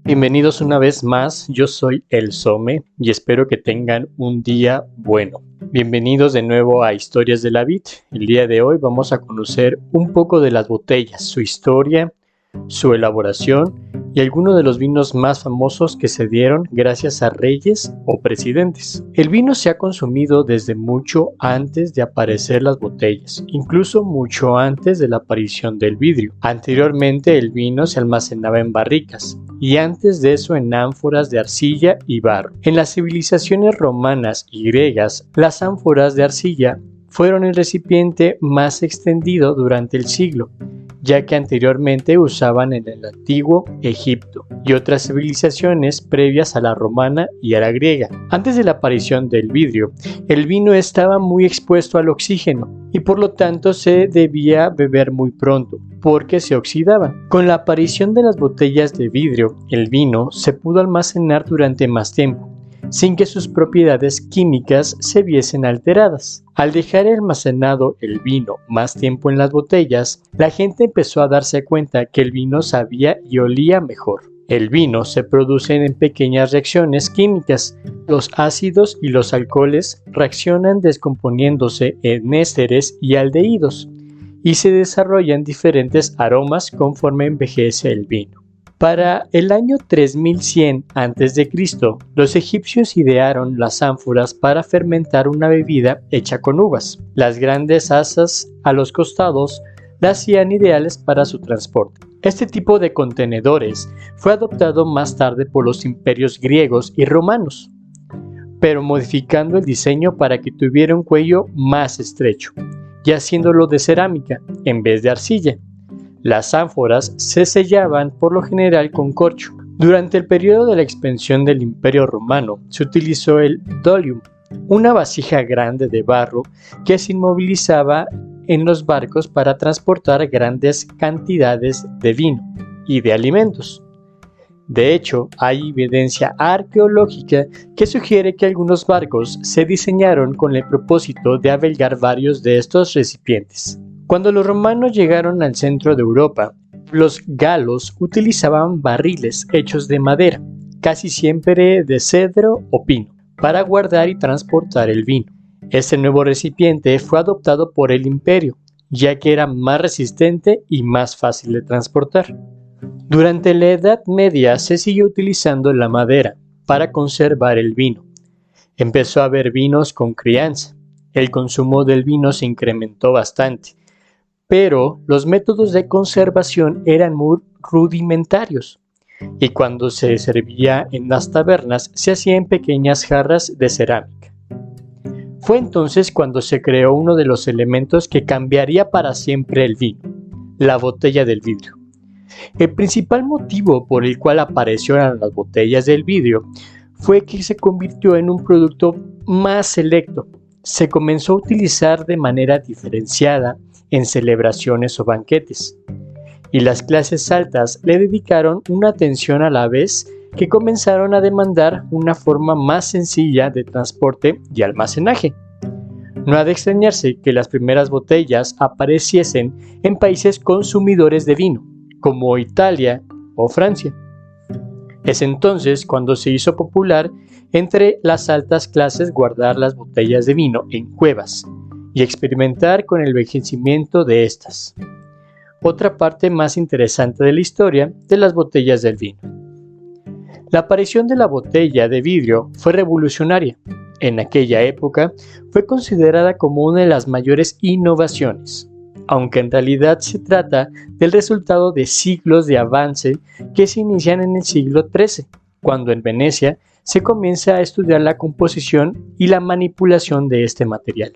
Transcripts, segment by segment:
Bienvenidos una vez más, yo soy el Some y espero que tengan un día bueno. Bienvenidos de nuevo a Historias de la Vid. El día de hoy vamos a conocer un poco de las botellas, su historia, su elaboración y algunos de los vinos más famosos que se dieron gracias a reyes o presidentes. El vino se ha consumido desde mucho antes de aparecer las botellas, incluso mucho antes de la aparición del vidrio. Anteriormente el vino se almacenaba en barricas y antes de eso en ánforas de arcilla y barro. En las civilizaciones romanas y griegas, las ánforas de arcilla fueron el recipiente más extendido durante el siglo, ya que anteriormente usaban en el antiguo Egipto y otras civilizaciones previas a la romana y a la griega. Antes de la aparición del vidrio, el vino estaba muy expuesto al oxígeno y por lo tanto se debía beber muy pronto, porque se oxidaban. Con la aparición de las botellas de vidrio, el vino se pudo almacenar durante más tiempo, sin que sus propiedades químicas se viesen alteradas. Al dejar almacenado el vino más tiempo en las botellas, la gente empezó a darse cuenta que el vino sabía y olía mejor. El vino se produce en pequeñas reacciones químicas. Los ácidos y los alcoholes reaccionan descomponiéndose en ésteres y aldehídos, y se desarrollan diferentes aromas conforme envejece el vino. Para el año 3100 a.C., los egipcios idearon las ánforas para fermentar una bebida hecha con uvas. Las grandes asas a los costados las hacían ideales para su transporte. Este tipo de contenedores fue adoptado más tarde por los imperios griegos y romanos, pero modificando el diseño para que tuviera un cuello más estrecho y haciéndolo de cerámica en vez de arcilla. Las ánforas se sellaban por lo general con corcho. Durante el periodo de la expansión del Imperio Romano se utilizó el dolium, una vasija grande de barro que se inmovilizaba en los barcos para transportar grandes cantidades de vino y de alimentos. De hecho, hay evidencia arqueológica que sugiere que algunos barcos se diseñaron con el propósito de albergar varios de estos recipientes. Cuando los romanos llegaron al centro de Europa, los galos utilizaban barriles hechos de madera, casi siempre de cedro o pino, para guardar y transportar el vino. Este nuevo recipiente fue adoptado por el imperio, ya que era más resistente y más fácil de transportar. Durante la Edad Media se siguió utilizando la madera para conservar el vino. Empezó a haber vinos con crianza. El consumo del vino se incrementó bastante, pero los métodos de conservación eran muy rudimentarios y cuando se servía en las tabernas se hacía en pequeñas jarras de cerámica. Fue entonces cuando se creó uno de los elementos que cambiaría para siempre el vino, la botella del vidrio. El principal motivo por el cual aparecieron las botellas del vidrio fue que se convirtió en un producto más selecto. Se comenzó a utilizar de manera diferenciada en celebraciones o banquetes, y las clases altas le dedicaron una atención a la vez que comenzaron a demandar una forma más sencilla de transporte y almacenaje. No ha de extrañarse que las primeras botellas apareciesen en países consumidores de vino, como Italia o Francia. Es entonces cuando se hizo popular entre las altas clases guardar las botellas de vino en cuevas y experimentar con el envejecimiento de estas. Otra parte más interesante de la historia de las botellas del vino. La aparición de la botella de vidrio fue revolucionaria. En aquella época fue considerada como una de las mayores innovaciones, aunque en realidad se trata del resultado de siglos de avance que se inician en el siglo XIII, cuando en Venecia se comienza a estudiar la composición y la manipulación de este material.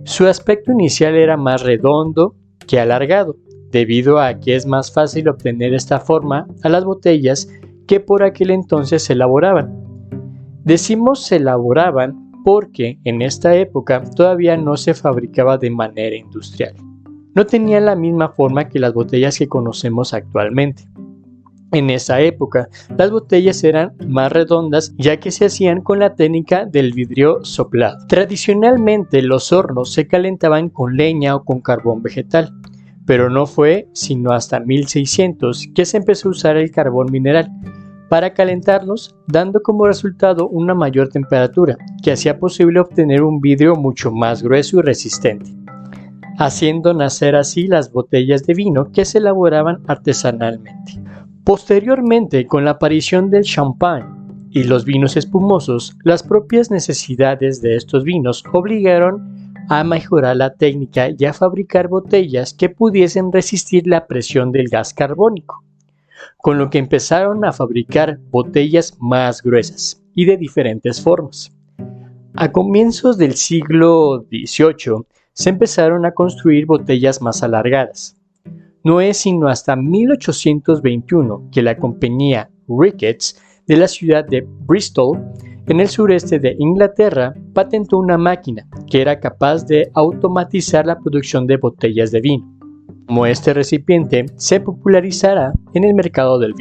Su aspecto inicial era más redondo que alargado, debido a que es más fácil obtener esta forma a las botellas que por aquel entonces se elaboraban. Decimos se elaboraban porque en esta época todavía no se fabricaba de manera industrial. No tenían la misma forma que las botellas que conocemos actualmente. En esa época, las botellas eran más redondas ya que se hacían con la técnica del vidrio soplado. Tradicionalmente, los hornos se calentaban con leña o con carbón vegetal, pero no fue sino hasta 1600 que se empezó a usar el carbón mineral, para calentarlos, dando como resultado una mayor temperatura, que hacía posible obtener un vidrio mucho más grueso y resistente, haciendo nacer así las botellas de vino que se elaboraban artesanalmente. Posteriormente, con la aparición del champán y los vinos espumosos, las propias necesidades de estos vinos obligaron a mejorar la técnica y a fabricar botellas que pudiesen resistir la presión del gas carbónico, con lo que empezaron a fabricar botellas más gruesas y de diferentes formas. A comienzos del siglo XVIII se empezaron a construir botellas más alargadas. No es sino hasta 1821 que la compañía Ricketts de la ciudad de Bristol, en el sureste de Inglaterra, patentó una máquina que era capaz de automatizar la producción de botellas de vino. Como este recipiente se popularizará en el mercado del vino.